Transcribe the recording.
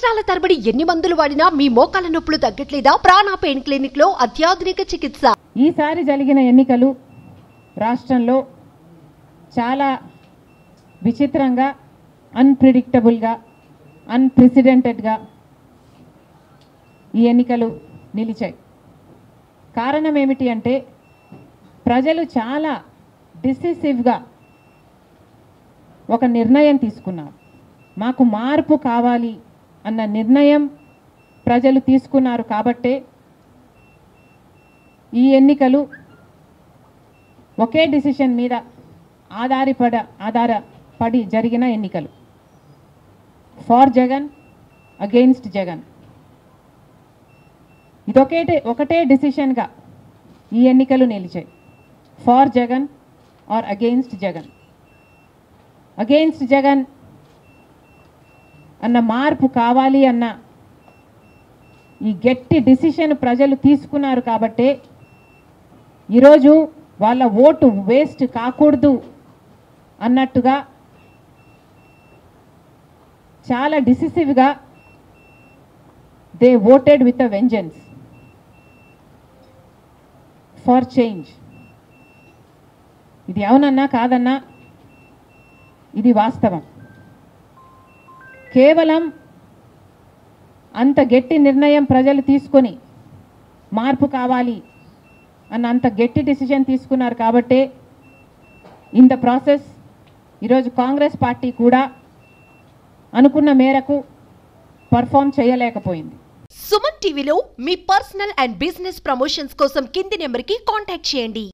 సంవత్సరాల తరబడి ఎన్ని మందులు వాడినా మీ మోకాల నొప్పులు తగ్గట్లేదా? ప్రాణ పెయిన్ క్లినిక్ లో అత్యాధునిక చికిత్స. ఈసారి జరిగిన ఎన్నికలు రాష్ట్రంలో చాలా విచిత్రంగా, అన్‌ప్రెడిక్టబుల్‌గా, అన్‌ప్రెసిడెంటెడ్‌గా ఈ ఎన్నికలు నిలిచాయి. కారణం ఏమిటి అంటే ప్రజలు చాలా డిసిసివ్‌గా ఒక నిర్ణయం తీసుకున్నారు. మాకు మార్పు కావాలి అన్న నిర్ణయం ప్రజలు తీసుకున్నారు కాబట్టే ఈ ఎన్నికలు ఒకే డిసిషన్ మీద ఆధారపడి జరిగిన ఎన్నికలు. For Jagan, against Jagan. ఒకటే డిసిషన్గా ఈ ఎన్నికలు నిలిచాయి. For Jagan or against Jagan. Against Jagan అన్న మార్పు కావాలి అన్న ఈ గట్టి డిసిషన్ ప్రజలు తీసుకున్నారు కాబట్టే ఈరోజు వాళ్ళ ఓటు వేస్ట్ కాకూడదు అన్నట్టుగా చాలా డిసిసివ్గా they voted with a vengeance for change. ఇది అవునన్నా కాదన్నా ఇది వాస్తవం. కేవలం అంత గట్టి నిర్ణయం ప్రజలు తీసుకొని మార్పు కావాలి అన్న అంత గట్టి డిసిషన్ తీసుకున్నారు కాబట్టే ఇన్ ద ప్రాసెస్ ఈరోజు కాంగ్రెస్ పార్టీ కూడా అనుకున్న మేరకు పర్ఫామ్ చేయలేకపోయింది. సుమన్ టీవీలో మీ పర్సనల్ అండ్ బిజినెస్ ప్రమోషన్స్ కోసం కింది నెంబర్కి కాంటాక్ట్ చేయండి.